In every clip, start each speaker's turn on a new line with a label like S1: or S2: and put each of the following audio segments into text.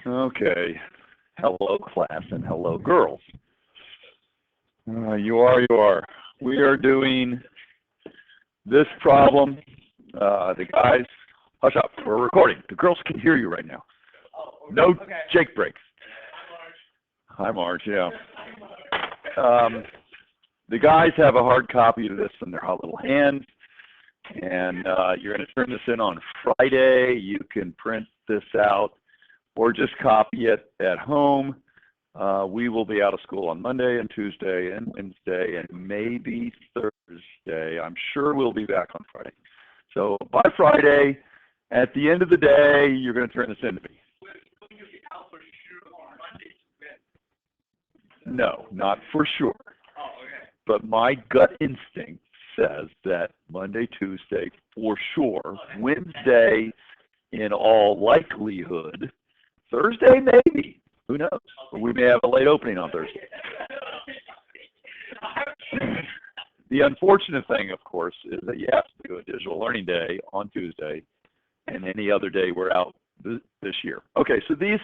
S1: Okay. Hello, class, and hello, girls. You are. We are doing this problem. The guys, hush up. We're recording. The girls can hear you right now. No Jake breaks. Hi, Marge. Yeah. The guys have a hard copy of this in their hot little hands, and you're going to turn this in on Friday. You can print this out or just copy it at home. We will be out of school on Monday and Tuesday and Wednesday and maybe Thursday. I'm sure we'll be back on Friday. So by Friday, at the end of the day, you're going to turn this in to me. No, not for sure. But my gut instinct says that Monday, Tuesday, for sure. Wednesday, in all likelihood. Thursday, maybe. Who knows? We may have a late opening on Thursday. The unfortunate thing, of course, is that you have to do a digital learning day on Tuesday and any other day we're out this year. Okay, so this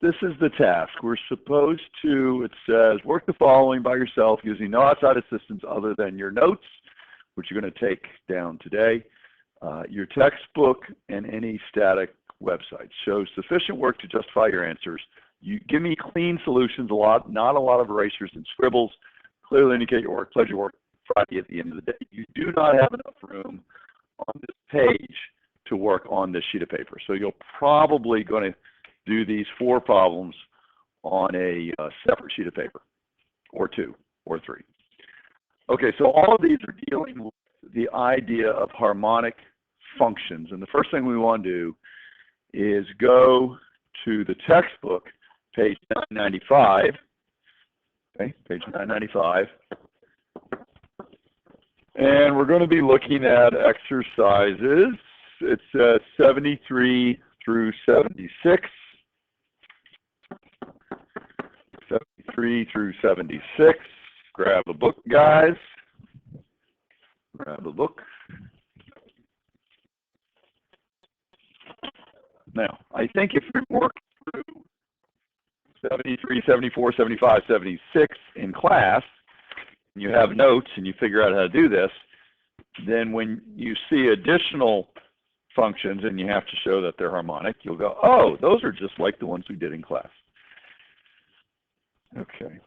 S1: is the task. We're supposed to, it says, work the following by yourself using no outside assistance other than your notes, which you're going to take down today, your textbook, and any static website. Shows sufficient work to justify your answers. You give me clean solutions, not a lot of erasures and scribbles. Clearly indicate your work, pledge your work Friday at the end of the day. You do not have enough room on this page to work on this sheet of paper. So you're probably going to do these 4 problems on a separate sheet of paper, or 2, or 3. Okay, so all of these are dealing with the idea of harmonic functions. And the first thing we want to do is go to the textbook, page 995. Okay, page 995. And we're going to be looking at exercises. It's 73 through 76. 73 through 76. Grab a book, guys. Grab a book. Now, I think if we work through 73, 74, 75, 76 in class, and you have notes and you figure out how to do this, then when you see additional functions and you have to show that they're harmonic, you'll go, oh, those are just like the ones we did in class. Okay.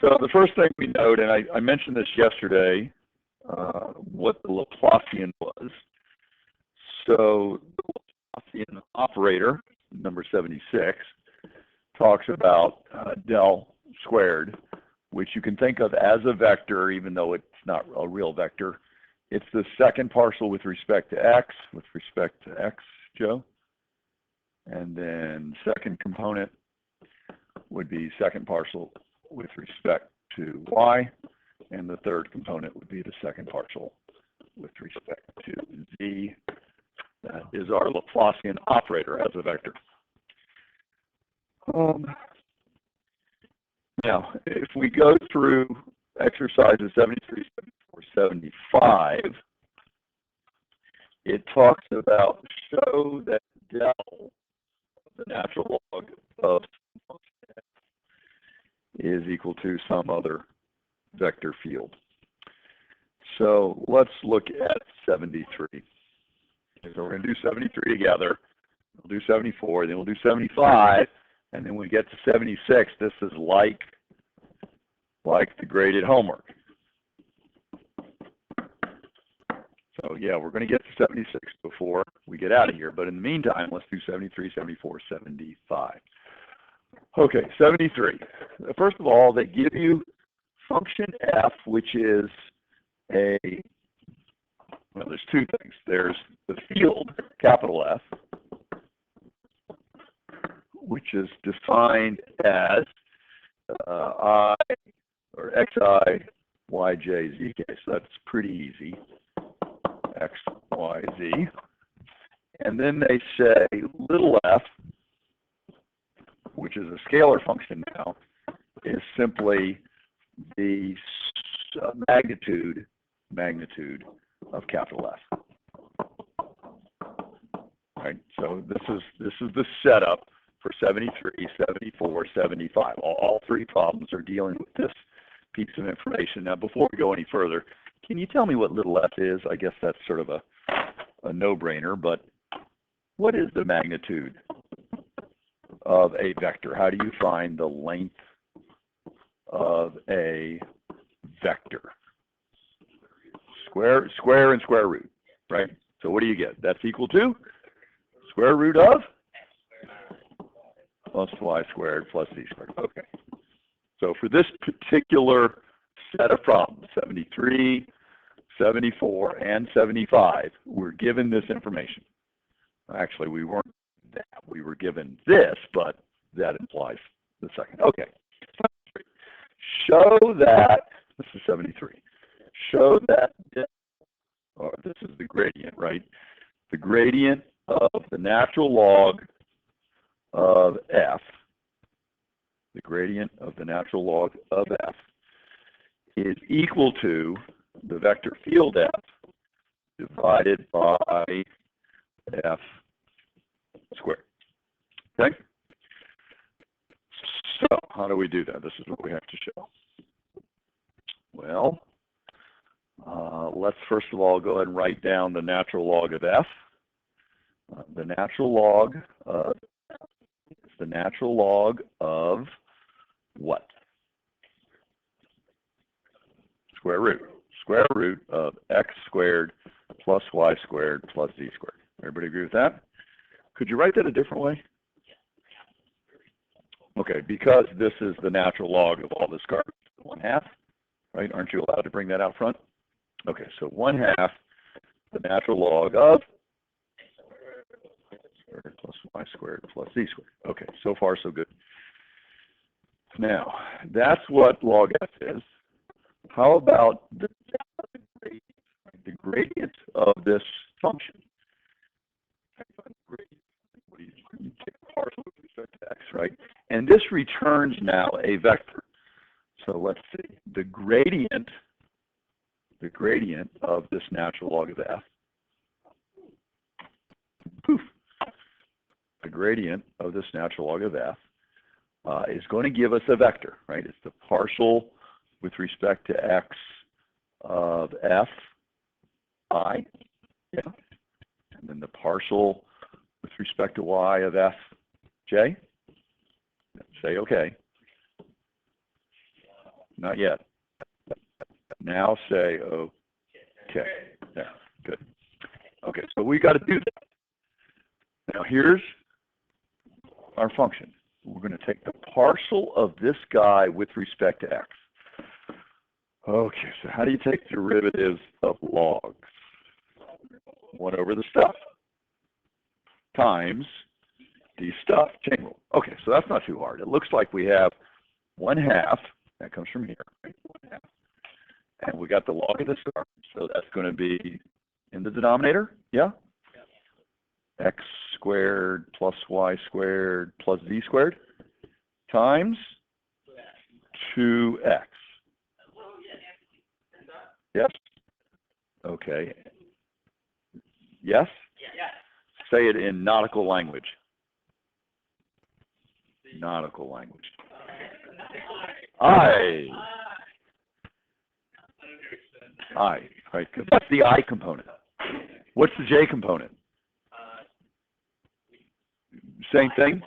S1: So the first thing we note, and I mentioned this yesterday, what the Laplacian was. So the Laplacian operator, number 76, talks about del squared, which you can think of as a vector, even though it's not a real vector. It's the second partial with respect to x, Joe. And then second component would be second partial with respect to y, and the third component would be the second partial with respect to z. That is our Laplacian operator as a vector. Now, if we go through exercises 73, 74, 75, it talks about show that del of the natural log of is equal to some other vector field. So let's look at 73. So we're going to do 73 together. We'll do 74, then we'll do 75, and then when we get to 76, this is like the graded homework. So yeah, we're going to get to 76 before we get out of here, but in the meantime, let's do 73, 74, 75. Okay, 73. First of all, they give you function f, which is well, there's 2 things. There's the field, capital F, which is defined as I, or xi, yj, zk. So that's pretty easy, x, y, z. And then they say little f, which is a scalar function now, is simply the magnitude of capital F. right? So this is the setup for 73, 74, 75. All three problems are dealing with this piece of information. Now, before we go any further, can you tell me what little f is? I guess that's sort of a no-brainer, but what is the magnitude of a vector? How do you find the length of a vector? Square and square root, right? So what do you get? That's equal to square root of plus y squared plus z squared. Okay. So for this particular set of problems, 73, 74, and 75, we're given this information. Actually, we weren't that. We were given this, but that implies the second. Okay. Show that, this is 73. Show that, or this is the gradient, right? The gradient of the natural log of f, the gradient of the natural log of f is equal to the vector field f divided by f squared. Okay? So how do we do that? This is what we have to show. Well, let's first of all go ahead and write down the natural log of f. The natural log is the natural log of what? Square root. Square root of x squared plus y squared plus z squared. Everybody agree with that? Could you write that a different way? Okay, because this is the natural log of all this garbage, 1/2, right? Aren't you allowed to bring that out front? Okay, so 1/2 the natural log of squared plus y squared plus z squared. Okay, so far so good. Now, that's what log f is. How about the gradient of this function? You take a partial with respect to x, right? And this returns now a vector. So let's see, the gradient of this natural log of f, poof, the gradient of this natural log of f is going to give us a vector, right? It's the partial with respect to x of f I, yeah, and then the partial with respect to y of f j. Say okay. Not yet. Now say okay. There, good. Okay, so we got to do that. Now here's our function. We're going to take the partial of this guy with respect to x. Okay, so how do you take derivatives of logs? 1 over the stuff times the stuff, chain rule. Okay, so that's not too hard. It looks like we have 1/2, that comes from here, right? 1/2. And we got the log of the stuff, so that's going to be in the denominator, yeah? X squared plus y squared plus z squared times 2x. Yes? Okay. Yes? Yes. Say it in nautical language. Nautical language. I. Right, because that's the I component. What's the J component? Same thing?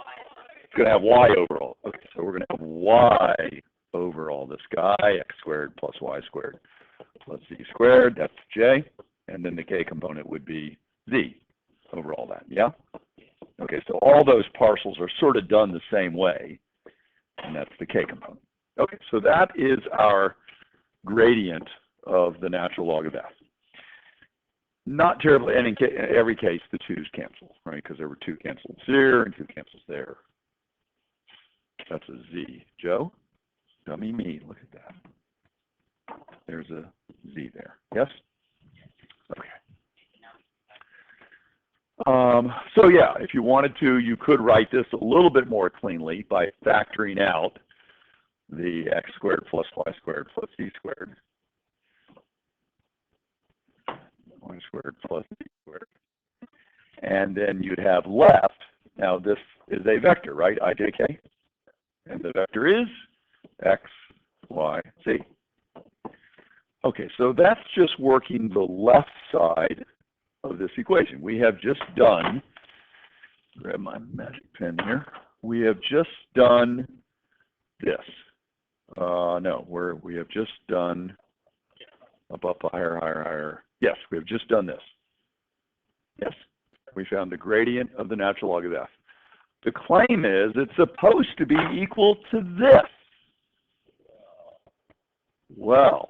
S1: It's going to have y over all. Okay, so we're going to have y over all this guy, x squared plus y squared plus z squared, that's J, and then the K component would be Z over all that, yeah? Okay, so all those partials are sort of done the same way, and that's the K component. Okay, so that is our gradient of the natural log of f. Not terribly, and in every case, the 2's cancel, right? Because there were 2 cancels here and 2 cancels there. That's a Z. Joe? Dummy me, look at that. There's a Z there. Yes? Okay. So yeah, if you wanted to, you could write this a little bit more cleanly by factoring out the x squared plus y squared plus z squared. Y squared plus z squared. and then you'd have left. Now this is a vector, right? IJK, and the vector is X, Y, Z. Okay, so that's just working the left side of this equation. We have just done, grab my magic pen here, we have just done this. No, we have just done up, higher. Yes, we have just done this. Yes, we found the gradient of the natural log of f. The claim is it's supposed to be equal to this. Well,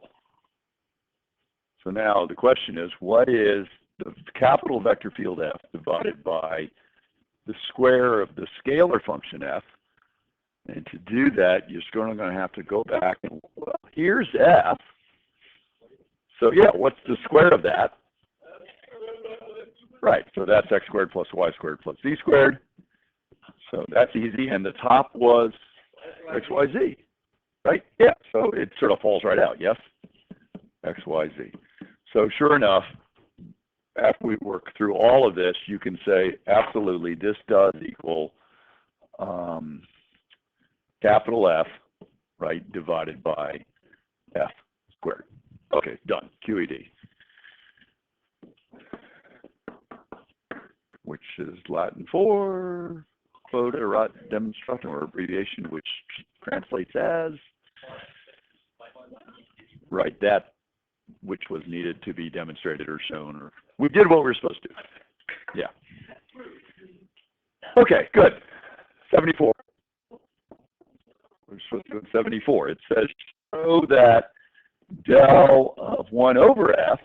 S1: so now the question is, what is the capital vector field f divided by the square of the scalar function f? And to do that, you're going to have to go back and, well, here's f. So yeah, what's the square of that? Right, so that's x squared plus y squared plus z squared. So that's easy, and the top was x, y, z, right? Yeah, so it sort of falls right out, yes? X, Y, Z. So sure enough, after we work through all of this, you can say, absolutely, this does equal capital F, right, divided by F squared. Okay, done, QED. Which is Latin for quota erat demonstration, or abbreviation, which translates as, right, that which was needed to be demonstrated or shown, or we did what we were supposed to. Yeah. Okay, good. 74. We're supposed to do 74. It says show that del of 1 over f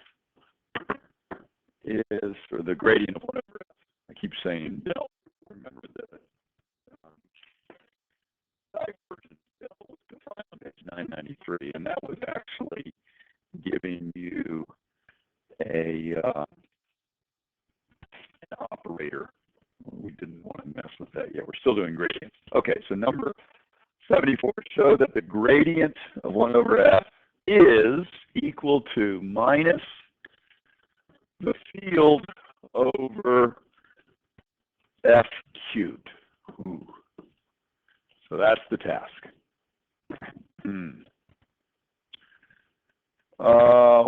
S1: is, or the gradient of 1 over f. I keep saying del. Remember that divergence del was defined on page 993, and that was actually giving you an operator. We didn't want to mess with that yet. We're still doing gradients. Okay, so number 74 show that the gradient of 1 over f is equal to minus the field over f cubed. Ooh. So that's the task.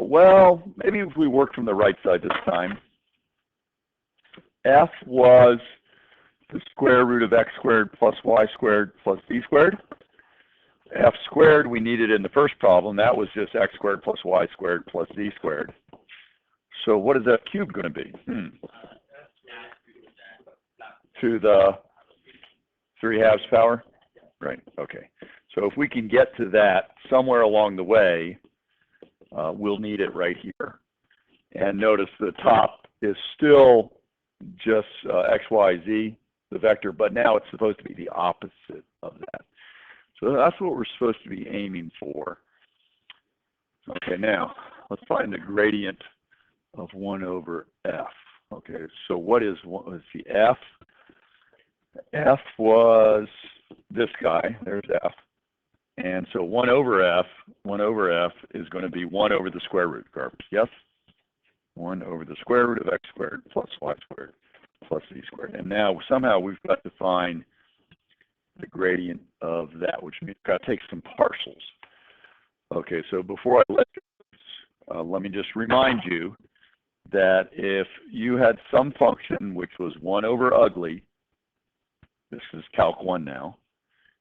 S1: Well, maybe if we work from the right side this time. F was the square root of x squared plus y squared plus z squared. F squared we needed in the first problem. That was just x squared plus y squared plus z squared. So what is f cubed going to be? To the 3/2 power? Right, okay. So if we can get to that somewhere along the way, we'll need it right here. And notice the top is still just x, y, z, the vector, but now it's supposed to be the opposite of that. So that's what we're supposed to be aiming for. Okay, now let's find the gradient of 1 over f. Okay, so what was the f? F was this guy, there's f. And so 1 over f is going to be 1 over the square root, yes? 1 over the square root of x squared plus y squared plus z squared. And now somehow we've got to find the gradient of that, which means we've got to take some partials. Okay, so before I let me just remind you that if you had some function which was 1 over ugly, this is Calc 1 now,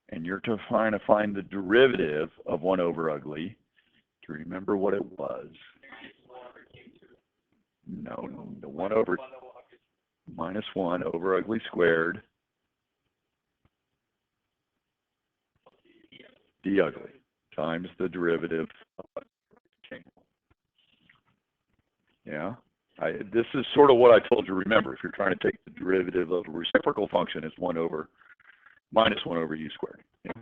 S1: and you're trying to find the derivative of 1 over ugly, do you remember what it was? No, the 1 over minus 1 over ugly squared d ugly times the derivative of rectangle. Yeah, this is sort of what I told you. Remember, if you're trying to take the derivative of a reciprocal function, it's minus 1 over u squared. Yeah.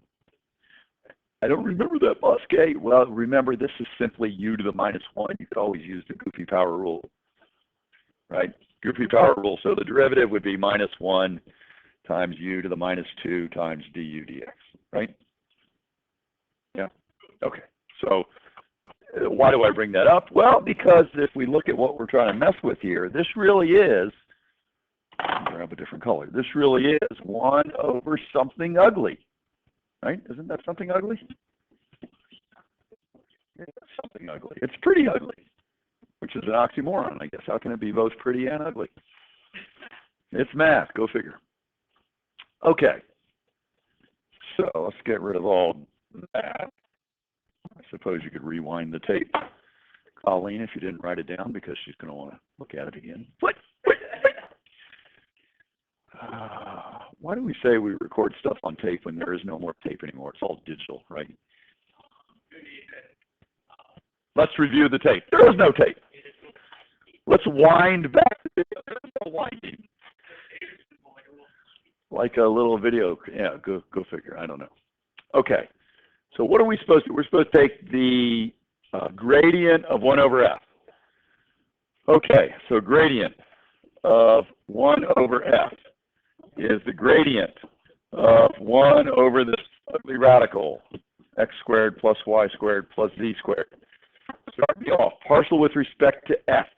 S1: I don't remember that, Bosque. Well, remember, this is simply u to the minus 1. You could always use the goofy power rule, right? Goofy power rule. So the derivative would be minus 1 times u to the minus 2 times du dx, right? Yeah. Okay. So why do I bring that up? Well, because if we look at what we're trying to mess with here, this really is Grab a different color. This really is 1 over something ugly, right? Isn't that something ugly? Yeah, something ugly. It's pretty ugly, which is an oxymoron, I guess. How can it be both pretty and ugly? It's math. Go figure. Okay. So let's get rid of all that. I suppose you could rewind the tape, Colleen, if you didn't write it down, because she's going to want to look at it again. What? Why do we say we record stuff on tape when there is no more tape anymore? It's all digital, right? Let's review the tape. There is no tape. Let's wind back. There's no winding. Like a little video. Yeah, go figure. I don't know. Okay. So what are we supposed to do? We're supposed to take the gradient of 1 over f. Okay, so gradient of 1 over f is the gradient of 1 over this ugly radical, x squared plus y squared plus z squared. Start me off. Partial with respect to x.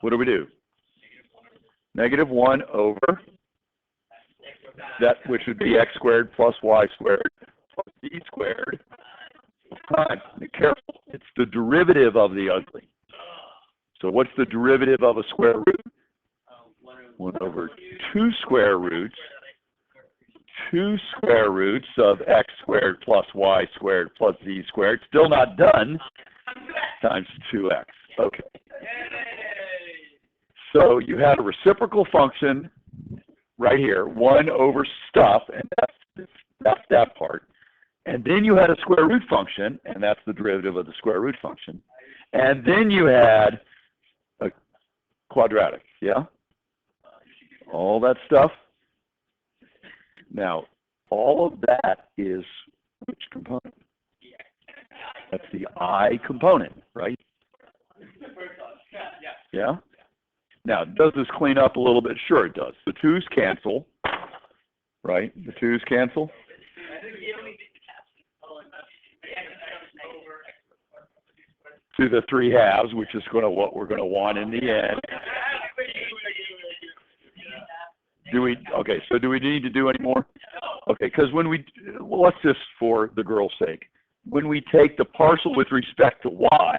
S1: What do we do? Negative 1 over that, which would be x squared plus y squared plus z squared times, be careful, it's the derivative of the ugly. So what's the derivative of a square root? 1 over 2 square roots. 2 square roots of x squared plus y squared plus z squared, still not done, times 2x. Okay. So you had a reciprocal function right here, 1 over stuff, and that's that part. And then you had a square root function, and that's the derivative of the square root function. And then you had a quadratic, yeah? All that stuff. Now, all of that is which component? That's the I component, right? Yeah? Now, does this clean up a little bit? Sure it does. The 2's cancel, right? The 2's cancel. To the 3 halves, which is what we're going to want in the end. Okay, so do we need to do any more? Okay, because when well, let's just, for the girl's sake, when we take the partial with respect to y,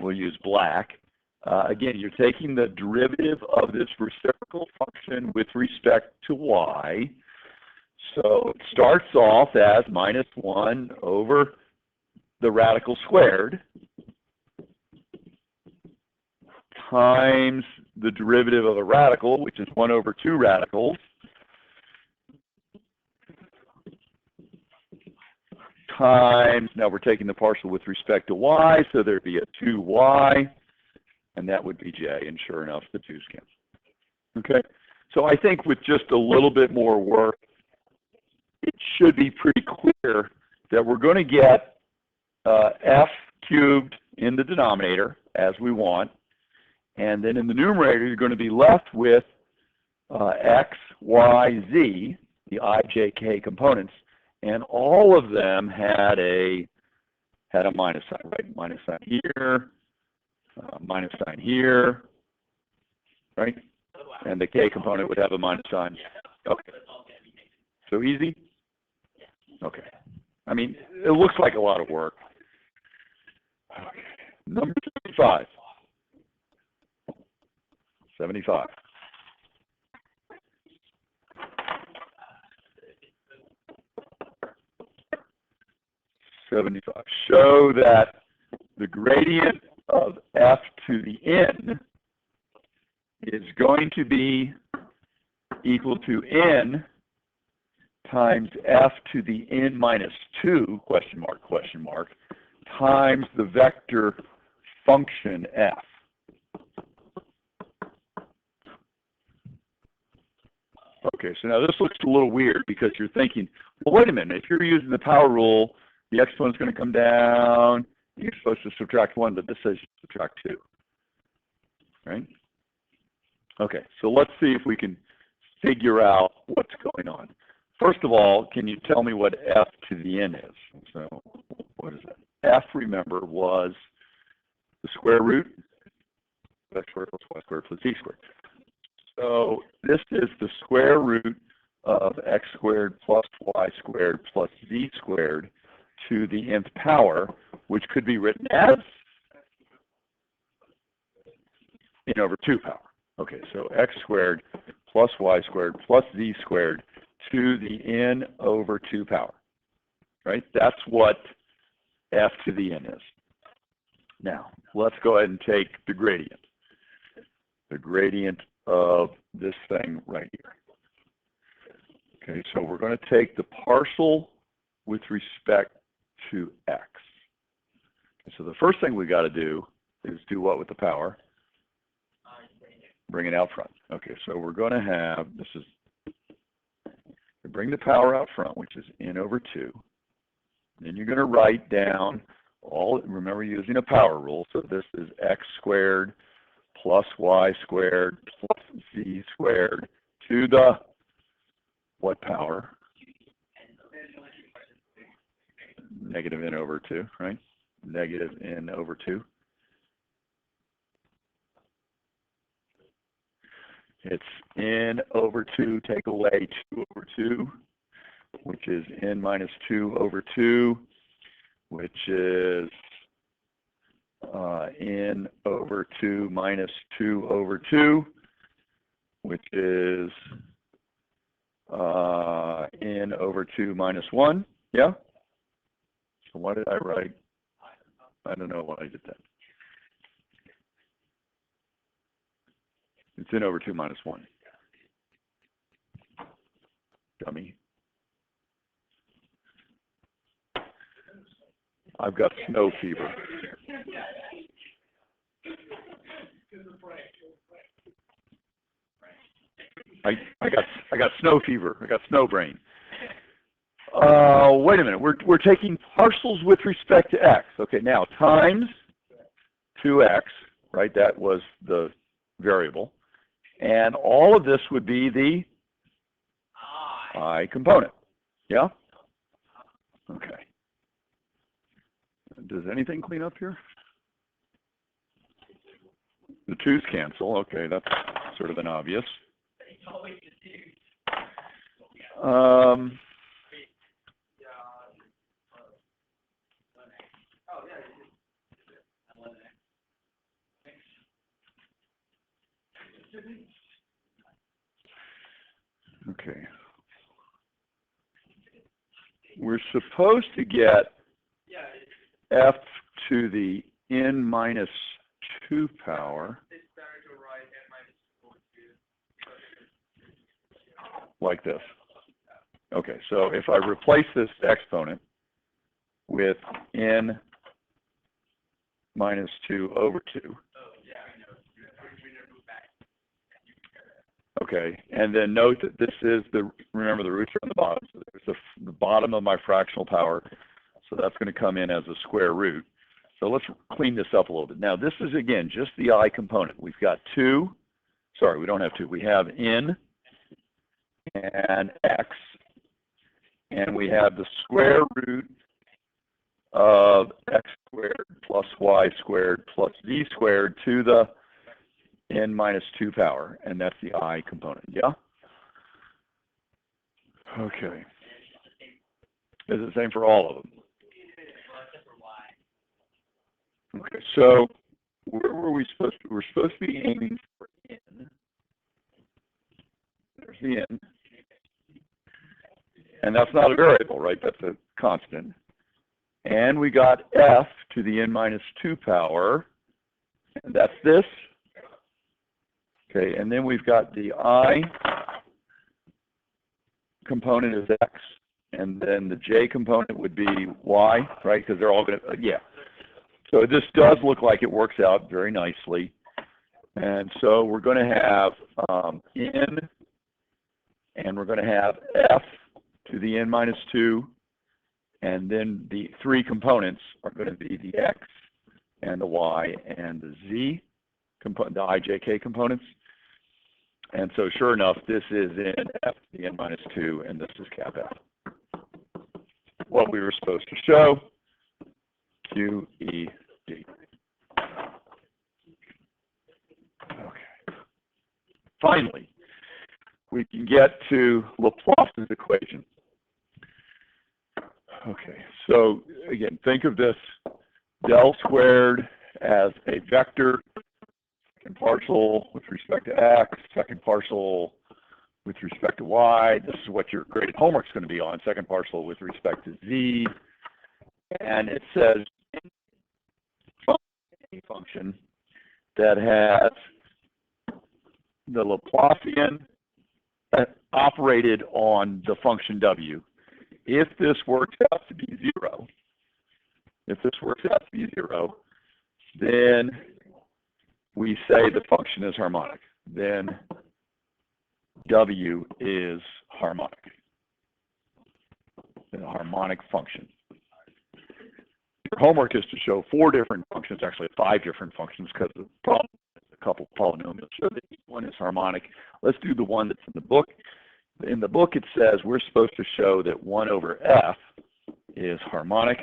S1: we'll use black. Again, you're taking the derivative of this reciprocal function with respect to y. So it starts off as minus 1 over the radical squared times the derivative of a radical, which is 1 over 2 radicals, times, now we're taking the partial with respect to y, so there'd be a 2y, and that would be j, and sure enough, the 2's cancel. Okay, so I think with just a little bit more work, it should be pretty clear that we're going to get f cubed in the denominator, as we want, and then in the numerator, you're going to be left with x, y, z, the I, j, k components, and all of them had a minus sign, right? Minus sign here, minus sign here, right? And the k component would have a minus sign. Okay. So easy? Okay. I mean, it looks like a lot of work. Okay. Number 75. 75. Show that the gradient of f to the n is going to be equal to n times f to the n minus 2, question mark, times the vector function f. Okay, so now this looks a little weird because you're thinking, well, wait a minute, if you're using the power rule, the exponent's going to come down, you're supposed to subtract 1, but this says you subtract 2, right? Okay, so let's see if we can figure out what's going on. First of all, can you tell me what f to the n is? So what is that? F, remember, was the square root, x squared plus y squared plus z squared. So this is the square root of x squared plus y squared plus z squared to the nth power, which could be written as n over 2 power. Okay, so x squared plus y squared plus z squared to the n over 2 power, right? That's what f to the n is. Now, let's go ahead and take the gradient of this thing right here. Okay, so we're going to take the partial with respect to x. Okay, so the first thing we got to do is do what with the power? Bring it out front. Okay, so we're going to have, this is, bring the power out front, which is n over 2. Then you're going to write down all, remember using a power rule, so this is x squared plus y squared plus z squared to the what power? Negative n over 2, right? Negative n over 2. It's n over 2, take away 2 over 2, which is n minus 2 over 2, which is n over 2 minus 2 over 2, which is n over 2 minus 1. Yeah? So what did I write? I don't know why I did that. It's n over 2 minus 1. Dummy. I've got snow fever. I got snow fever. I got snow brain. Wait a minute. We're taking partials with respect to x. Okay, now times 2x, right? That was the variable. And all of this would be the I component. Yeah? Okay. Does anything clean up here? The 2's cancel. Okay, that's sort of an obvious. Okay. We're supposed to get f to the n minus 2 power like this. Okay, so if I replace this exponent with n minus 2 over 2. Okay, and then note that this is the, remember the roots are on the bottom, so there's the bottom of my fractional power, so that's going to come in as a square root. So let's clean this up a little bit. Now this is, again, just the I component. We've got 2, sorry, we don't have 2, we have n and x, and we have the square root of x squared plus y squared plus z squared to the n minus 2 power, and that's the I component, yeah? Okay. Is it the same for all of them? Okay, so where were we supposed to, we're supposed to be aiming for n. There's the n. And that's not a variable, right? That's a constant. And we got f to the n minus 2 power, and that's this. Okay, and then we've got the I component is x, and then the j component would be y, right? Because they're all going to, yeah. So this does look like it works out very nicely. And so we're going to have n, and we're going to have f to the n minus 2, and then the 3 components are going to be the x and the y and the z, the I, j, k components. And so sure enough, this is in f to the n minus 2, and this is cap f. What we were supposed to show, Q, E, D. Okay. finally, we can get to Laplace's equation. Okay, so again, think of this del squared as a vector, second partial with respect to x, second partial with respect to y. This is what your graded homework is going to be on, second partial with respect to z. And it says any function that has the Laplacian operated on the function w. If this works out to be zero, then we say the function is harmonic. Then w is harmonic, a harmonic function. Your homework is to show 4 different functions, actually 5 different functions, because the problem is a couple polynomials show that each one is harmonic. Let's do the one that's in the book. In the book it says we're supposed to show that 1 over f is harmonic.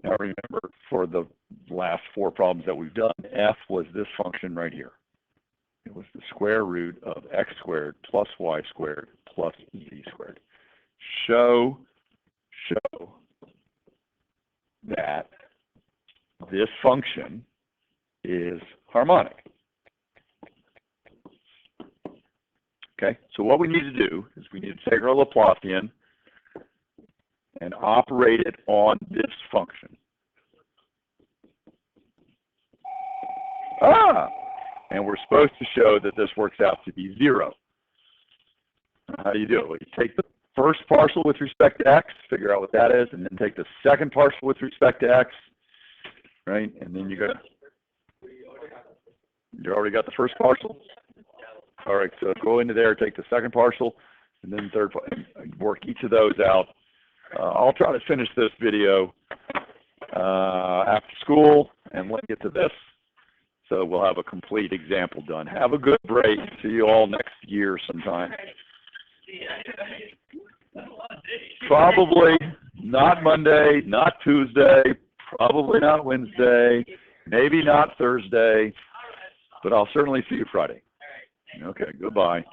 S1: Now remember, for the last 4 problems that we've done, f was this function right here. It was the square root of x squared plus y squared plus z squared. Show that this function is harmonic. Okay, so what we need to do is we need to take our Laplacian and operate it on this function. And we're supposed to show that this works out to be 0. How do you do it? Well, you take the first partial with respect to x, figure out what that is, and then take the second partial with respect to x, right? And then you already got the first partial? All right, so go into there, take the second partial, and then third, work each of those out. I'll try to finish this video after school and let you get to this. So we'll have a complete example done. Have a good break. See you all next year sometime. Probably not Monday, not Tuesday, probably not Wednesday, maybe not Thursday, but I'll certainly see you Friday. Okay, goodbye.